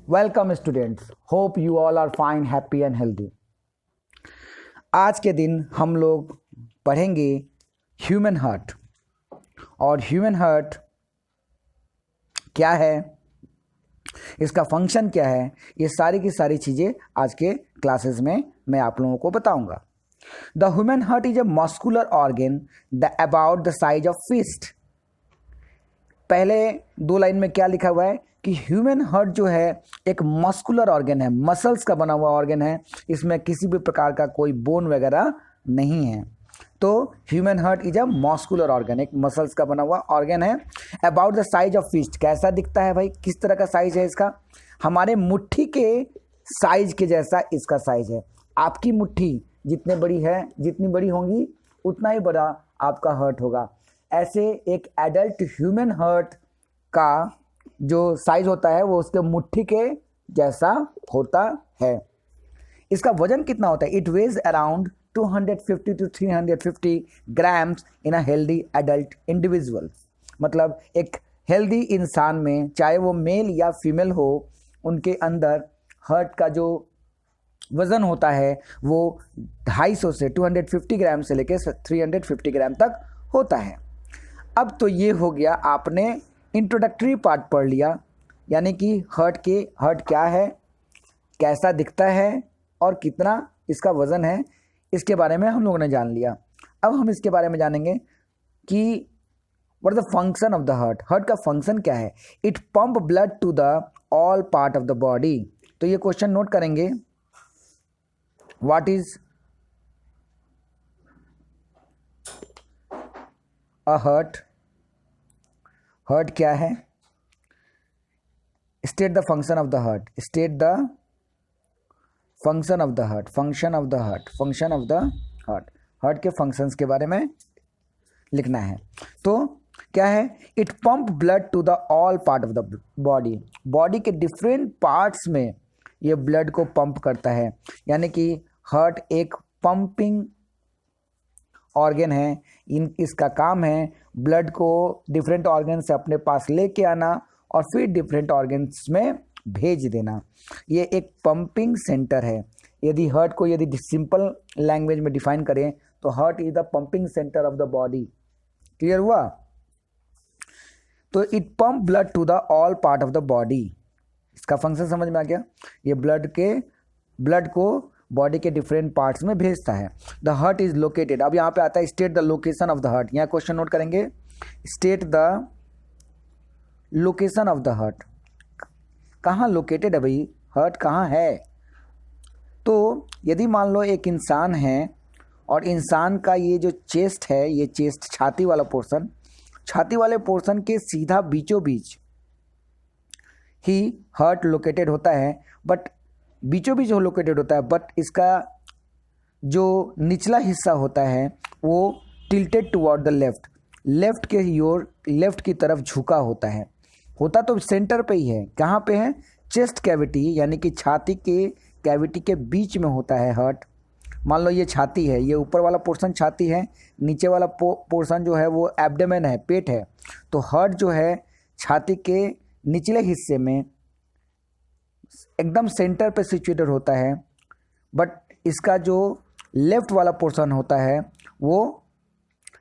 Welcome students, hope you all are fine, happy and healthy. आज के दिन हम लोग पढ़ेंगे ह्यूमन हार्ट। और ह्यूमन हार्ट क्या है, इसका फंक्शन क्या है, ये सारी की सारी चीज़ें आज के क्लासेस में मैं आप लोगों को बताऊंगा। The human heart is a muscular organ the about the size of fist. पहले दो लाइन में क्या लिखा हुआ है कि ह्यूमन हार्ट जो है एक मस्कुलर ऑर्गन है, मसल्स का बना हुआ ऑर्गन है, इसमें किसी भी प्रकार का कोई बोन वगैरह नहीं है। तो human heart is a muscular organ, एक मसल्स का बना हुआ ऑर्गन है। About the size of fist, कैसा दिखता है भाई, किस तरह का साइज है इसका? हमारे मुट्ठी के साइज के जैसा इसका साइज है। आपकी मुट्ठी जितने बड़ी है, जितनी बड़ी होगी उतना ही बड़ा आपका हार्ट होगा। ऐसे एक एडल्ट ह्यूमन हार्ट का जो साइज होता है वो उसके मुट्ठी के जैसा होता है। इसका वजन कितना होता है? It weighs around 250 to 350 grams in a healthy adult individual. मतलब एक हेल्दी इंसान में, चाहे वो मेल या फीमेल हो, उनके अंदर हार्ट का जो वज़न होता है वो 250 से 250 ग्राम से लेकर 350 ग्राम तक होता है। अब तो ये हो गया, आपने इंट्रोडक्टरी पार्ट पढ़ लिया, यानी कि हार्ट क्या है, कैसा दिखता है और कितना इसका वज़न है, इसके बारे में हम लोगों ने जान लिया। अब हम इसके बारे में जानेंगे कि what the function of the heart. Heart का फंक्शन क्या है? It pump blood to the all part of the body. तो ये क्वेश्चन नोट करेंगे, what is a heart? Heart क्या है? State the function of the heart. State the function of the heart. Function of the heart. Function of the heart. Heart के functions के बारे में लिखना है। तो क्या है? It pump blood to the all part of the body. Body के डिफरेंट पार्ट्स में ये ब्लड को पंप करता है, यानी कि हार्ट एक पंपिंग ऑर्गन है। इसका काम है ब्लड को डिफरेंट ऑर्गन से अपने पास लेके आना और फिर डिफरेंट ऑर्गन्स में भेज देना। ये एक पंपिंग सेंटर है। यदि सिंपल लैंग्वेज में डिफाइन करें तो heart is the pumping centre of the body. Clear हुआ? तो it pump blood to the all part of the body. इसका फंक्शन समझ में आ गया? ये ब्लड को बॉडी के डिफरेंट पार्ट्स में भेजता है। The heart is located. अब यहाँ पे आता है state the location of the heart. यहाँ क्वेश्चन नोट करेंगे, state the location of the heart. कहाँ लोकेटेड है भाई, हार्ट कहाँ है? तो यदि मान लो एक इंसान है और इंसान का ये जो चेस्ट है, ये चेस्ट छाती वाला पोर्शन, छाती वाले पोर्शन के सीधा बीचों बीच ही हार्ट लोकेटेड होता है। बट बीचों बीच जो लोकेटेड होता है, बट इसका जो निचला हिस्सा होता है वो टिल्टेड टुवर्ड द लेफ्ट की तरफ झुका होता है। होता तो सेंटर पे ही है। कहाँ पे है? चेस्ट कैविटी, यानी कि छाती के कैविटी के बीच में होता है हार्ट। मान लो ये छाती है, ये ऊपर वाला पोर्शन छाती है, नीचे वाला पोर्शन जो है वो एब्डोमेन है, पेट है। तो हार्ट जो है छाती के निचले हिस्से में एकदम सेंटर पे सिचुएटेड होता है, बट इसका जो लेफ्ट वाला पोर्शन होता है वो,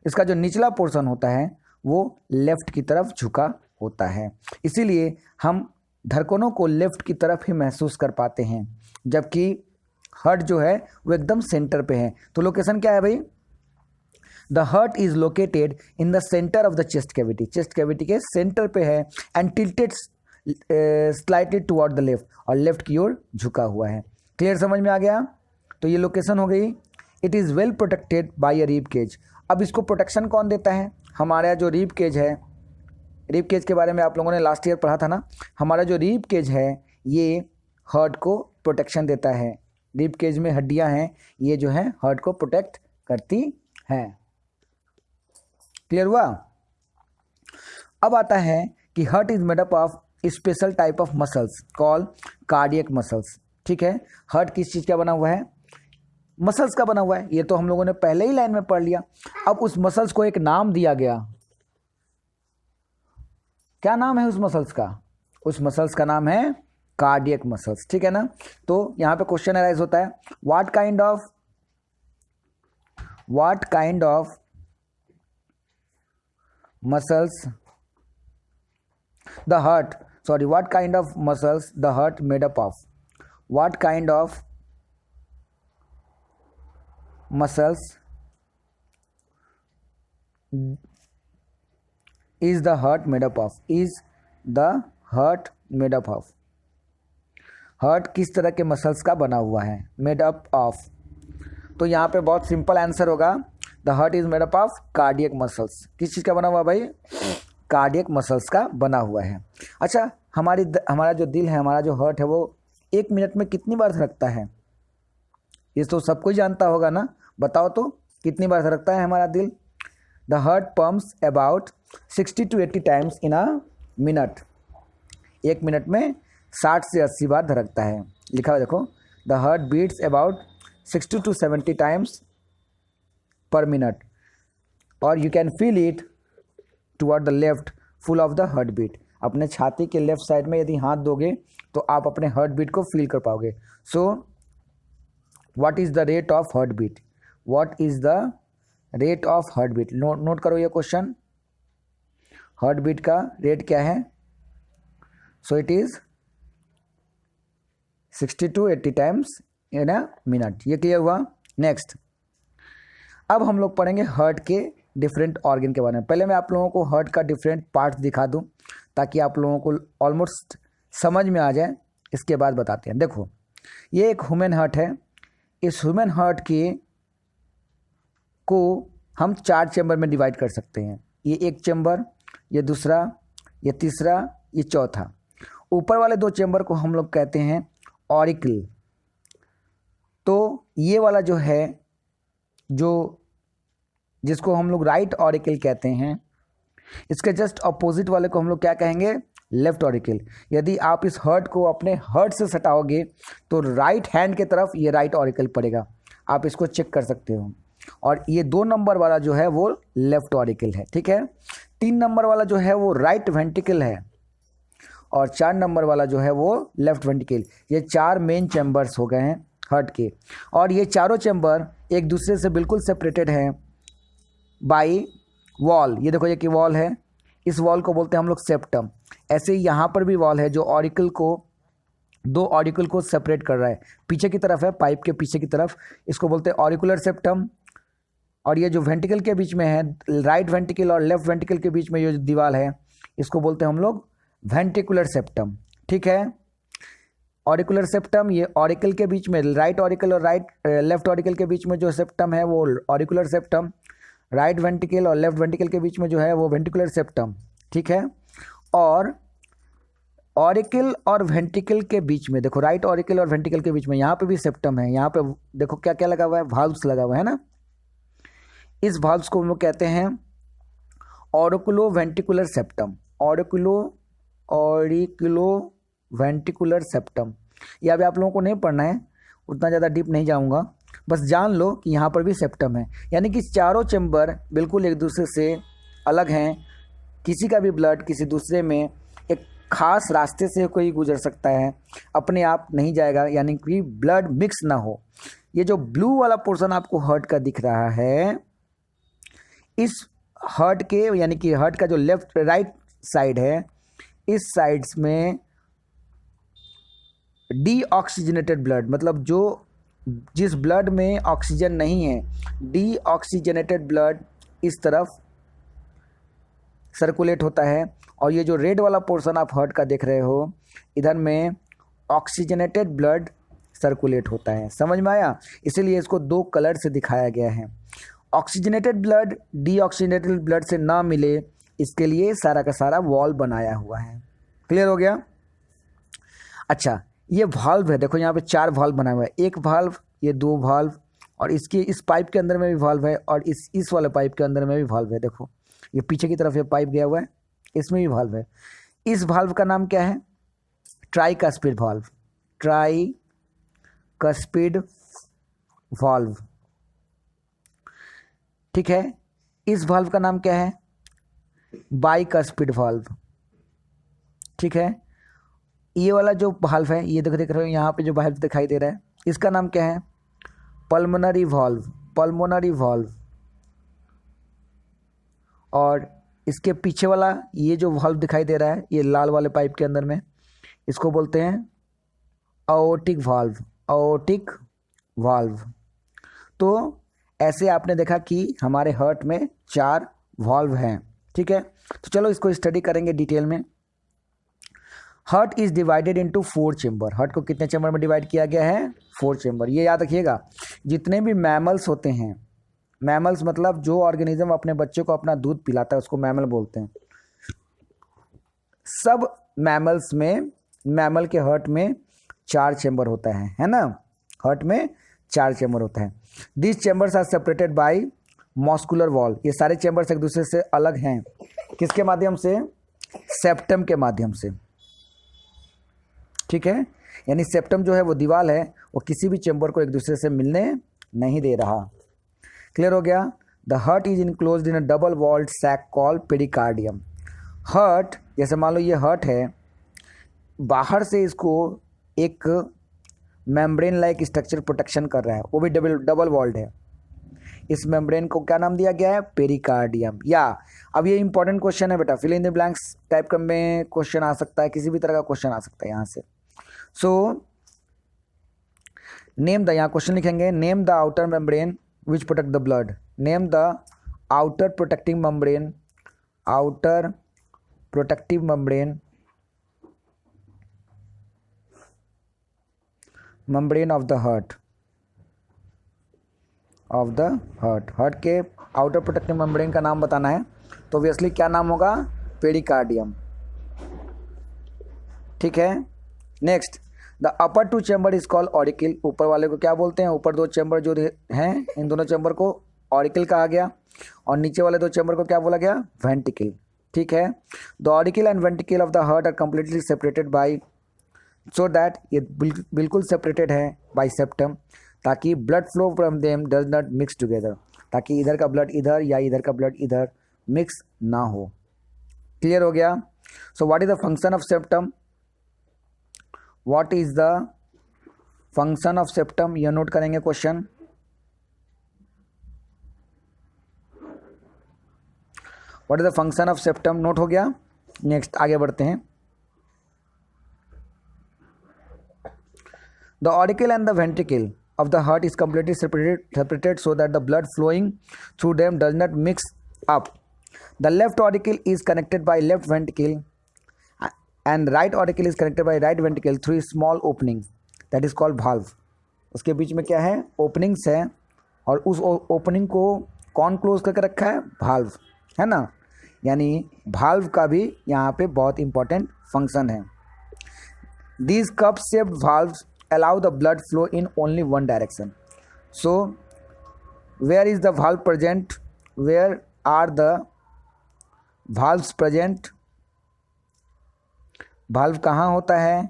इसका जो निचला पोर्शन होता है वो लेफ्ट की तरफ झुका होता है। इसीलिए हम धड़कनों को लेफ्ट की तरफ ही महसूस कर पाते हैं, जबकि हार्ट जो है वो एकदम सेंटर पे है। तो लोकेशन क्या है भाई? The heart is located in the centre of the chest cavity. Chest cavity के सेंटर पे है and tilted slightly toward the left, और लेफ्ट की ओर झुका हुआ है। क्लियर, समझ में आ गया? तो ये लोकेशन हो गई। It is well protected by a rib cage. अब इसको प्रोटेक्शन कौन देता है? हमारा जो रिब केज है, रिब केज के बारे में आप लोगों ने लास्ट ईयर पढ़ा था ना। हमारा जो रिब केज है ये हार्ट को प्रोटेक्शन देता है। रिब केज में हड्डियां हैं, ये जो है हार्ट को प्रोटेक्ट करती हैं। क्लियर हुआ? अब आता है कि heart is made up of special type of muscles call cardiac muscles. ठीक है, हार्ट किस चीज़ का बना हुआ है? मसल्स का बना हुआ है। ये तो हम लोगों ने पहले ही लाइन में पढ़ लिया। अब उस मसल्स को एक नाम दिया गया। क्या नाम है उस मसल्स का? उस मसल्स का नाम है कार्डियक मसल्स, ठीक है ना। तो यहाँ पे क्वेश्चन अराइज होता है, what kind of muscles the heart, sorry, what kind of muscles the heart made up of, what kind of muscles is the heart made up of, is the heart made up of, heart किस तरह के muscles का बना हुआ है, made up of. तो यहाँ पे बहुत सिंपल आंसर होगा, the heart is made up of cardiac muscles. किस चीज़ का बना हुआ भाई, कार्डियक मसल्स का बना हुआ है। अच्छा, हमारा जो दिल है, हमारा जो हार्ट है, वो 1 मिनट में कितनी बार धड़कता है, ये तो सब कोई जानता होगा ना, बताओ तो कितनी बार धड़कता है हमारा दिल। The heart pumps about 60 to 80 times in a minute, 1 minute में 60 से 80 बार धड़कता है। लिखा हुआ देखो, the heart beats about 60 to 70 times per minute, और you can feel it toward the left full of the heart beat. अपने छाती के लेफ्ट साइड में यदि हाथ दोगे तो आप अपने हार्ट बीट को फील कर पाओगे। So what is the rate of heartbeat, what is the rate of heartbeat, note करो ये क्वेश्चन, हार्ट बीट का रेट क्या है। So it is 60 to 80 times in a minute. ये clear हुआ। नेक्स्ट, अब हम लोग पढ़ेंगे हार्ट के डिफरेंट ऑर्गन के बारे में। पहले मैं आप लोगों को हार्ट का डिफरेंट पार्ट्स दिखा दूं ताकि आप लोगों को ऑलमोस्ट समझ में आ जाए, इसके बाद बताते हैं। देखो, ये एक ह्यूमन हार्ट है। इस ह्यूमन हार्ट को हम 4 चैम्बर में डिवाइड कर सकते हैं। ये एक चैम्बर, ये दूसरा, ये तीसरा, ये चौथा। ऊपर वाले 2 चैम्बर को हम लोग कहते हैं ऑरिकल। तो ये वाला जो है, जिसको हम लोग राइट ऑरिकल कहते हैं, इसके जस्ट अपोजिट वाले को हम लोग क्या कहेंगे, लेफ्ट ऑरिकल। यदि आप इस हार्ट को अपने हार्ट से सटाओगे तो राइट हैंड के तरफ ये राइट ऑरिकल पड़ेगा, आप इसको चेक कर सकते हो। और ये 2 नंबर वाला जो है वो लेफ्ट ऑरिकल है, ठीक है। 3 नंबर वाला जो है वो राइट वेंट्रिकल है, और 4 नंबर वाला जो है वो लेफ्ट वेंट्रिकल। ये 4 मेन चैम्बर्स हो गए हैं हार्ट के, और ये चारों चैम्बर एक दूसरे से बिल्कुल सेपरेटेड हैं बाय वॉल। ये देखो, ये कि वॉल है, इस वॉल को बोलते हैं हम लोग सेप्टम। ऐसे ही यहाँ पर भी वॉल है जो ऑरिकल को, 2 ऑरिकल को सेपरेट कर रहा है, पीछे की तरफ है, पाइप के पीछे की तरफ, इसको बोलते हैं ऑरिकुलर सेप्टम। और ये जो वेंट्रिकल के बीच में है, राइट वेंट्रिकल और लेफ्ट वेंट्रिकल के बीच में ये जो दीवार है, इसको बोलते हैं हम लोग वेंट्रिकुलर सेप्टम, ठीक है। ऑरिकुलर सेप्टम, ये ऑरिकल के बीच में, राइट ऑरिकल और लेफ्ट ऑरिकल के बीच में जो सेप्टम है वो ऑरिकुलर सेप्टम, राइट वेंट्रिकल और लेफ्ट वेंट्रिकल के बीच में जो है वो वेंट्रिकुलर सेप्टम, ठीक है। और ऑरिकल और वेंट्रिकल के बीच में देखो, राइट ऑरिकल और वेंट्रिकल के बीच में यहाँ पे भी सेप्टम है। यहाँ पे देखो क्या क्या लगा हुआ है, वाल्व्स लगा हुआ है ना। इस वाल्व्स को हम लोग कहते हैं auriculo ventricular septum, auriculo ventricular septum. ये अभी आप लोगों को नहीं पढ़ना है, उतना ज़्यादा डीप नहीं जाऊँगा, बस जान लो कि यहाँ पर भी सेप्टम है। यानी कि चारों चैम्बर बिल्कुल एक दूसरे से अलग हैं। किसी का भी ब्लड किसी दूसरे में एक खास रास्ते से कोई गुजर सकता है, अपने आप नहीं जाएगा, यानी कि ब्लड मिक्स ना हो। ये जो ब्लू वाला पोर्शन आपको हार्ट का दिख रहा है, इस हार्ट के, यानी कि हार्ट का जो लेफ्ट राइट साइड है, इस साइड्स में डीऑक्सीजनेटेड ब्लड, मतलब जिस ब्लड में ऑक्सीजन नहीं है, डीऑक्सीजनेटेड ब्लड इस तरफ सर्कुलेट होता है। और ये जो रेड वाला पोर्शन आप हार्ट का देख रहे हो, इधर में ऑक्सीजनेटेड ब्लड सर्कुलेट होता है। समझ में आया? इसीलिए इसको 2 कलर से दिखाया गया है। ऑक्सीजनेटेड ब्लड डीऑक्सीजनेटेड ब्लड से ना मिले, इसके लिए सारा का सारा वॉल्व बनाया हुआ है। क्लियर हो गया? अच्छा, ये वाल्व है, देखो यहाँ पे 4 वाल्व बनाया हुआ है, एक वाल्व, ये 2 वाल्व, और इसके इस पाइप के अंदर में भी वाल्व है, और इस वाले पाइप के अंदर में भी वाल्व है। देखो ये पीछे की तरफ ये पाइप गया हुआ है, इसमें भी वाल्व है। इस वाल्व का नाम क्या है? ट्राइकस्पिड वाल्व, ट्राइकस्पिड वाल्व, ठीक है। इस वाल्व का नाम क्या है? बाइकस्पिड वाल्व, ठीक है। ये वाला जो वाल्व है, ये देख रहे हो यहाँ पे जो वाल्व दिखाई दे रहा है, इसका नाम क्या है? Pulmonary valve, pulmonary valve. और इसके पीछे वाला ये जो वाल्व दिखाई दे रहा है, ये लाल वाले पाइप के अंदर में, इसको बोलते हैं अओर्टिक वाल्व, अओर्टिक वाल्व। तो ऐसे आपने देखा कि हमारे हार्ट में 4 वाल्व हैं, ठीक है। तो चलो इसको स्टडी करेंगे डिटेल में। Heart is divided into 4 chamber. Heart को कितने चेंबर में डिवाइड किया गया है? 4 चेंबर। ये याद रखिएगा, जितने भी मैमल्स होते हैं, मैमल्स मतलब जो ऑर्गेनिज्म अपने बच्चे को अपना दूध पिलाता है उसको मैमल बोलते हैं। सब मैमल्स में, मैमल के हार्ट में 4 चेंबर होता है ना। हार्ट में 4 चेंबर होता है। This chambers are separated by muscular wall. ये सारे चेंबर्स एक दूसरे से अलग हैं, किसके माध्यम से? सेप्टम के माध्यम से, ठीक है। यानी सेप्टम जो है वो दीवार है, वो किसी भी चेंबर को एक दूसरे से मिलने नहीं दे रहा। क्लियर हो गया? The heart is enclosed in a double walled sac called pericardium. Heart, जैसे मान लो ये हार्ट है, बाहर से इसको एक मेम्ब्रेन लाइक स्ट्रक्चर प्रोटेक्शन कर रहा है, वो भी डबल वॉल्ड है। इस मेम्ब्रेन को क्या नाम दिया गया है? पेरिकार्डियम। या अब ये इंपॉर्टेंट क्वेश्चन है बेटा, fill in the blanks type का में क्वेश्चन आ सकता है, किसी भी तरह का क्वेश्चन आ सकता है यहाँ से। सो नेम द, यहाँ क्वेश्चन लिखेंगे, name the outer membrane which protect the blood. Name the outer protecting membrane, outer protective membrane, membrane of the heart, of the heart. Heart के आउटर प्रोटेक्टिव मेम्ब्रेन का नाम बताना है, तो obviously क्या नाम होगा? पेरिकार्डियम, ठीक है। Next, the upper 2 chamber is called auricle. ऊपर वाले को क्या बोलते हैं? ऊपर 2 चैम्बर जो हैं, इन दोनों चैम्बर को ऑरिकल कहा गया, और नीचे वाले 2 चैम्बर को क्या बोला गया? वेंटिकल, ठीक है। The auricle and ventricle of the heart are completely separated by, so that ये बिल्कुल सेपरेटेड है बाय सेप्टम, ताकि blood flow from them does not mix together, ताकि इधर का ब्लड इधर या इधर का ब्लड इधर मिक्स ना हो। क्लियर हो गया? So what is the function of septum? What is the function of septum? यह नोट करेंगे question. What is the function of septum? Note हो गया। नेक्स्ट आगे बढ़ते हैं। The auricle and the ventricle of the heart is completely separated so that the blood flowing through them does not mix up. The left auricle is connected by left ventricle and right auricle is connected by right ventricle through a small opening that is called valve. उसके बीच में क्या है? Openings है, और उस opening को कौन close करके रखा है? भाल्व, है ना। यानी भाल्व का भी यहाँ पे बहुत इंपॉर्टेंट फंक्शन है। These cup shaped valves allow the blood flow in only one direction. So where is the valve present? Where are the valves present? valve कहाँ होता है?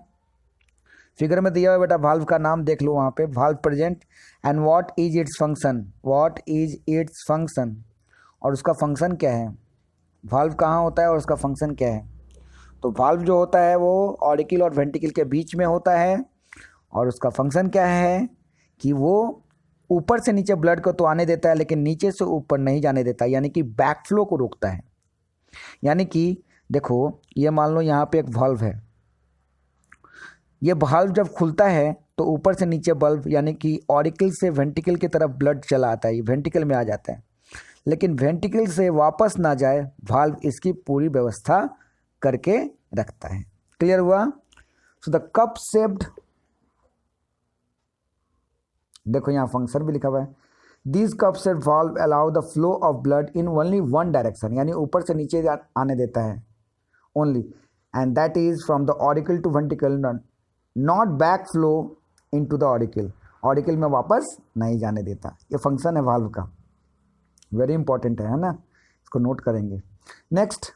फिगर में दिया हुआ बेटा, valve का नाम देख लो वहाँ पे, valve present and what is its function? What is its function? और उसका फंक्शन क्या है? valve कहाँ होता है और उसका फंक्शन क्या है? तो valve जो होता है वो ऑरिकल और वेंट्रिकल के बीच में होता है, और उसका फंक्शन क्या है कि वो ऊपर से नीचे ब्लड को तो आने देता है, लेकिन नीचे से ऊपर नहीं जाने देता, यानी कि बैक फ्लो को रोकता है। यानी कि देखो, ये मान लो यहाँ पे एक वाल्व है, ये वाल्व जब खुलता है तो ऊपर से नीचे बल्ब, यानी कि ऑरिकल से वेंट्रिकल की तरफ ब्लड चला आता है, ये वेंट्रिकल में आ जाता है, लेकिन वेंट्रिकल से वापस ना जाए, वाल्व इसकी पूरी व्यवस्था करके रखता है। क्लियर हुआ? सो द कप शेप्ड, देखो यहाँ फंक्शन भी लिखा हुआ है, this cup shaped valve allow the flow of blood in only one direction, यानी ऊपर से नीचे आने देता है only, and that is from the auricle to ventricle, not back flow into the auricle, auricle में वापस नहीं जाने देता। ये फंक्शन है वाल्व का, वेरी इंपॉर्टेंट है ना, इसको नोट करेंगे। Next,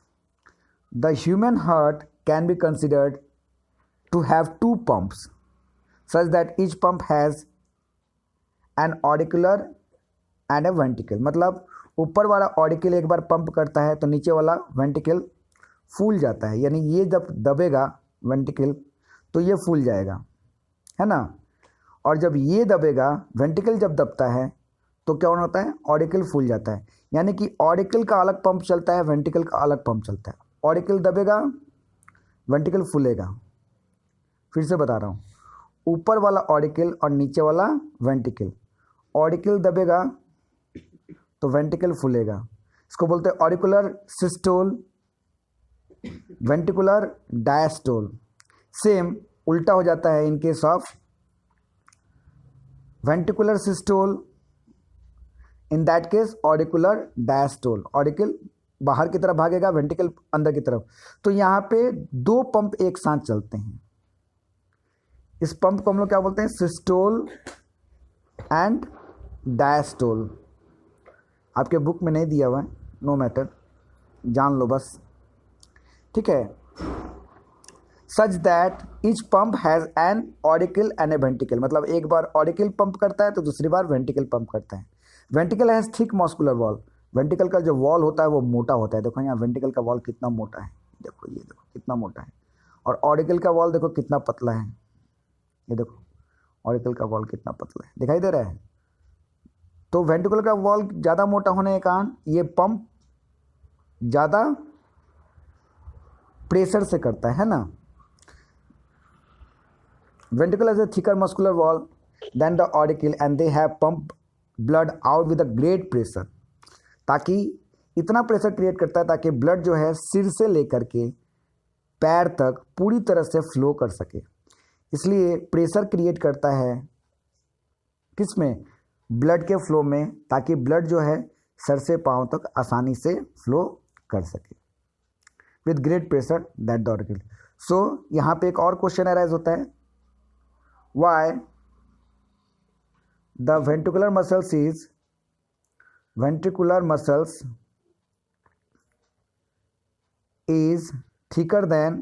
the human heart can be considered to have 2 pumps such that each pump has an auricular and a ventricle। मतलब ऊपर वाला ऑरिकल एक बार पंप करता है तो नीचे वाला वेंट्रिकल फूल जाता है, यानी ये जब दबेगा वेंट्रिकल तो ये फूल जाएगा, है ना। और जब ये दबेगा, वेंट्रिकल जब दबता है तो क्या होता है, ऑरिकल फूल जाता है। यानी कि ऑरिकल का अलग पंप चलता है, वेंट्रिकल का अलग पंप चलता है। ऑरिकल दबेगा, वेंट्रिकल फूलेगा। फिर से बता रहा हूँ, ऊपर वाला ऑरिकल और नीचे वाला वेंट्रिकल। ऑरिकल दबेगा तो वेंट्रिकल फूलेगा, इसको बोलते हैं auricular systole, ventricular diastole. Same उल्टा हो जाता है in case of ventricular systole, in that case auricular diastole. Auricle बाहर की तरफ भागेगा, वेंट्रिकल अंदर की तरफ। तो यहाँ पे दो पंप एक साथ चलते हैं। इस पंप को हम लोग क्या बोलते हैं, सिस्टोल एंड डायस्टोल। आपके बुक में नहीं दिया हुआ है, नो मैटर, जान लो बस, ठीक है। Such that each pump has an auricle and a ventricle, मतलब एक बार ऑरिकल पंप करता है तो दूसरी बार वेंट्रिकल पंप करता है। Ventricle has thick muscular wall, ventricle का जो वॉल होता है वो मोटा होता है। देखो यहाँ वेंट्रिकल का वॉल कितना मोटा है, देखो ये देखो कितना मोटा है। और ऑरिकल का वॉल देखो कितना पतला है, ये देखो ऑरिकल का वॉल कितना पतला है, दिखाई दे रहा है। तो वेंट्रिकल का वॉल ज़्यादा मोटा होने के कारण ये पंप ज़्यादा प्रेशर से करता है ना। Ventricle has a thicker muscular wall than the auricle and they have pumped blood out with a great pressure, ताकि इतना प्रेशर क्रिएट करता है ताकि ब्लड जो है सिर से लेकर के पैर तक पूरी तरह से फ्लो कर सके। इसलिए प्रेशर क्रिएट करता है किस में, ब्लड के फ्लो में, ताकि ब्लड जो है सर से पांव तक आसानी से फ्लो कर सके with great pressure that the auricle. So यहाँ पे एक और क्वेश्चन अराइज होता है, why the ventricular muscles is thicker than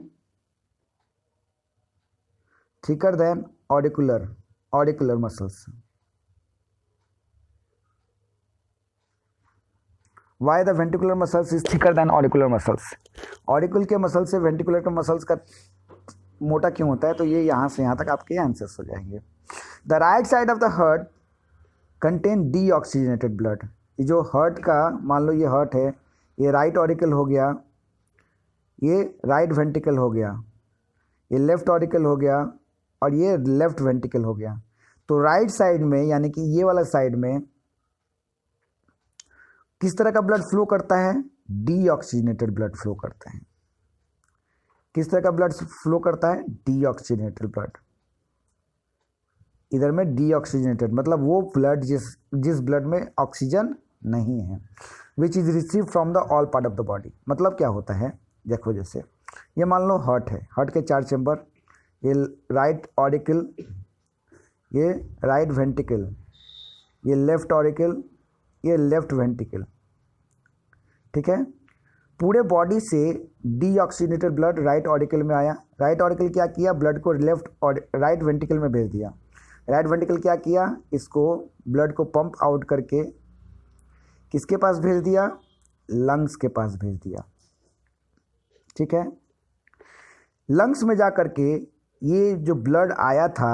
auricular muscles. Why the ventricular muscles is thicker than auricular muscles? Auricle के मसल से वेंट्रिकुलर के मसल्स का मोटा क्यों होता है, तो ये यहाँ से यहाँ तक आपके आंसर्स हो जाएंगे। The right side of the heart contain deoxygenated blood. ये जो हार्ट का, मान लो ये हार्ट है, ये राइट ऑरिकल हो गया, ये राइट वेंट्रिकल हो गया, ये लेफ्ट ऑरिकल हो गया और ये लेफ्ट वेंट्रिकल हो गया। तो राइट साइड में यानी कि ये वाला साइड में किस तरह का ब्लड फ्लो करता है, डीऑक्सीजनेटेड ब्लड फ्लो करता है। किस तरह का ब्लड फ्लो करता है, डीऑक्सीजनेटेड ब्लड। इधर में डीऑक्सीजनेटेड मतलब वो ब्लड जिस ब्लड में ऑक्सीजन नहीं है, विच is receive from the all part of the body. मतलब क्या होता है, देखो जैसे ये मान लो हार्ट है, हार्ट के 4 चैम्बर, ये राइट ऑरिकल, ये राइट वेंट्रिकल, ये लेफ्ट ऑरिकल, ये लेफ्ट वेंट्रिकल, ठीक है। पूरे बॉडी से डीऑक्सीजनेटेड ब्लड राइट ऑरिकल में आया। राइट ऑरिकल क्या किया, ब्लड को लेफ्ट और राइट वेंट्रिकल में भेज दिया। राइट वेंट्रिकल क्या किया, इसको ब्लड को पंप आउट करके किसके पास भेज दिया, लंग्स के पास भेज दिया, ठीक है। लंग्स में जा करके ये जो ब्लड आया था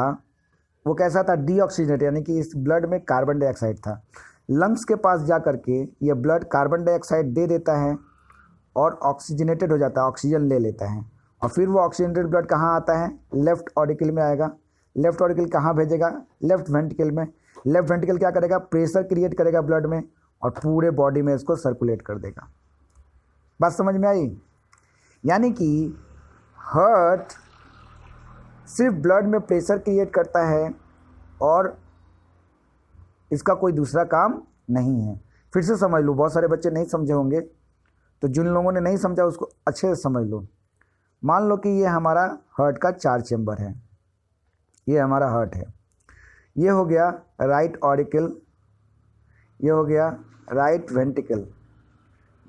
वो कैसा था, डीऑक्सीजनेटेड, यानी कि इस ब्लड में कार्बन डाइऑक्साइड था। लंग्स के पास जा करके ये ब्लड कार्बन डाइऑक्साइड दे देता है और ऑक्सीजनेटेड हो जाता है, ऑक्सीजन ले लेता है। और फिर वो ऑक्सीजनेटेड ब्लड कहाँ आता है, लेफ्ट ऑरिकल में आएगा। लेफ्ट ऑरिकल कहाँ भेजेगा, लेफ्ट वेंट्रिकल में। लेफ्ट वेंट्रिकल क्या करेगा, प्रेशर क्रिएट करेगा ब्लड में और पूरे बॉडी में इसको सर्कुलेट कर देगा। बात समझ में आई? यानी कि हार्ट सिर्फ ब्लड में प्रेशर क्रिएट करता है और इसका कोई दूसरा काम नहीं है। फिर से समझ लो, बहुत सारे बच्चे नहीं समझे होंगे, तो जिन लोगों ने नहीं समझा उसको अच्छे से समझ लो। मान लो कि ये हमारा हार्ट का 4 चैम्बर है, ये हमारा हार्ट है। ये हो गया राइट ऑरिकल, ये हो गया राइट वेंट्रिकल,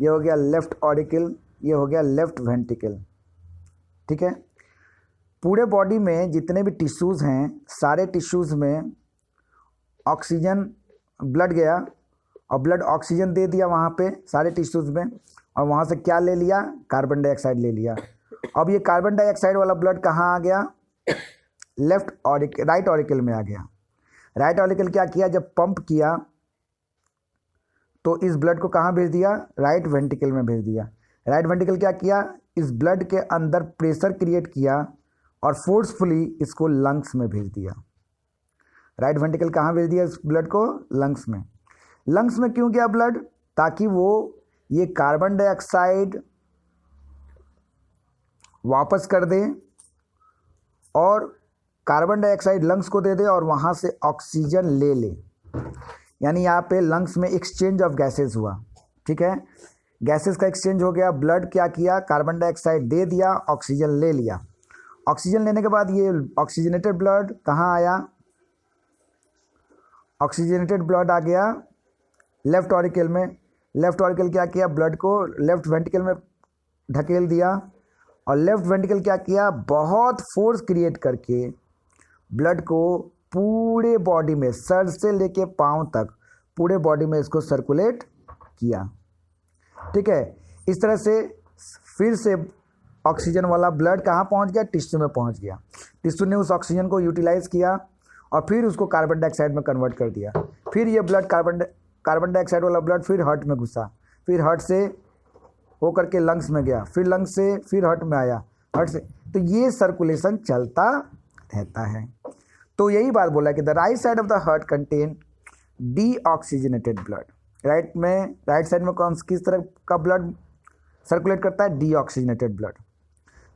ये हो गया लेफ्ट ऑरिकल, ये हो गया लेफ्ट वेंट्रिकल, ठीक है। पूरे बॉडी में जितने भी टिश्यूज़ हैं, सारे टिश्यूज़ में ऑक्सीजन, ब्लड गया और ब्लड ऑक्सीजन दे दिया वहाँ पे सारे टिश्यूज़ में, और वहाँ से क्या ले लिया, कार्बन डाइऑक्साइड ले लिया। अब ये कार्बन डाइऑक्साइड वाला ब्लड कहाँ आ गया, लेफ्ट राइट ऑरिकल में आ गया। राइट ऑरिकल क्या किया, जब पंप किया तो इस ब्लड को कहाँ भेज दिया, राइट वेंट्रिकल में भेज दिया। राइट वेंट्रिकल क्या किया, इस ब्लड के अंदर प्रेशर क्रिएट किया और फोर्सफुली इसको लंग्स में भेज दिया। राइट वेंट्रिकल कहाँ भेज दिया इस ब्लड को, लंग्स में। लंग्स में क्यों गया ब्लड, ताकि वो ये कार्बन डाइऑक्साइड वापस कर दे और कार्बन डाइऑक्साइड लंग्स को दे दे और वहाँ से ऑक्सीजन ले ले। यानी यहाँ पे लंग्स में एक्सचेंज ऑफ गैसेस हुआ, ठीक है, गैसेस का एक्सचेंज हो गया। ब्लड क्या किया, कार्बन डाइऑक्साइड दे दिया, ऑक्सीजन ले लिया। ऑक्सीजन लेने के बाद ये ऑक्सीजनेटेड ब्लड कहाँ आया, ऑक्सीजनेटेड ब्लड आ गया लेफ्ट ऑरिकल में। लेफ्ट ऑरिकल क्या किया, ब्लड को लेफ्ट वेंट्रिकल में ढकेल दिया और लेफ्ट वेंट्रिकल क्या किया, बहुत फोर्स क्रिएट करके ब्लड को पूरे बॉडी में, सर से लेके पाँव तक पूरे बॉडी में इसको सर्कुलेट किया, ठीक है। इस तरह से फिर से ऑक्सीजन वाला ब्लड कहाँ पहुंच गया, टिश्यू में पहुंच गया। टिश्यू ने उस ऑक्सीजन को यूटिलाइज किया और फिर उसको कार्बन डाइऑक्साइड में कन्वर्ट कर दिया। फिर ये ब्लड कार्बन डाइऑक्साइड वाला ब्लड फिर हार्ट में घुसा, फिर हार्ट से होकर के लंग्स में गया, फिर लंग्स से फिर हार्ट में आया, हार्ट से, तो ये सर्कुलेशन चलता रहता है। तो यही बात बोला कि the right side of the heart contain deoxygenated blood. Right side में किस तरह का ब्लड सर्कुलेट करता है, deoxygenated blood,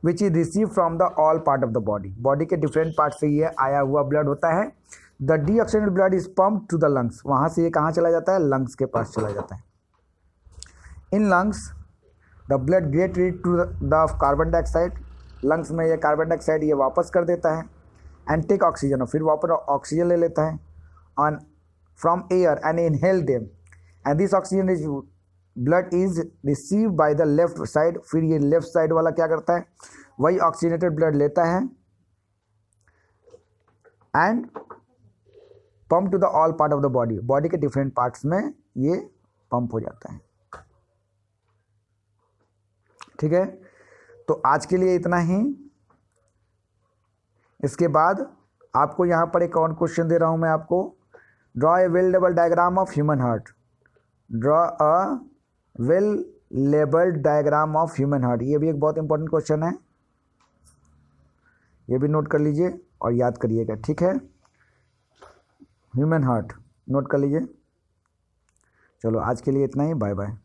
which is receive from the all part of the body. Body के डिफरेंट पार्ट से ये आया हुआ ब्लड होता है। The deoxygenated blood is pump to the lungs, वहाँ से ये कहाँ चला जाता है, लंग्स के पास चला जाता है। In lungs the blood get rid to the carbon dioxide, lungs में ये कार्बन डाइऑक्साइड ये वापस कर देता है एंड टेक ऑक्सीजन, और फिर वापस ऑक्सीजन ले लेता है on from air and inhale them and this oxygen is blood is receive by the left side. फिर ये लेफ्ट साइड वाला क्या करता है, वही ऑक्सीजनेटेड ब्लड लेता है and pump to the all part of the body, body के डिफरेंट पार्ट्स में ये पंप हो जाता है, ठीक है। तो आज के लिए इतना ही। इसके बाद आपको यहाँ पर एक और क्वेश्चन दे रहा हूँ मैं आपको, draw a well labelled diagram of human heart. Draw a well labelled diagram of human heart, ये भी एक बहुत इंपॉर्टेंट क्वेश्चन है, ये भी नोट कर लीजिए और याद करिएगा, ठीक है। ह्यूमन हार्ट नोट कर लीजिए। चलो आज के लिए इतना ही, बाय बाय।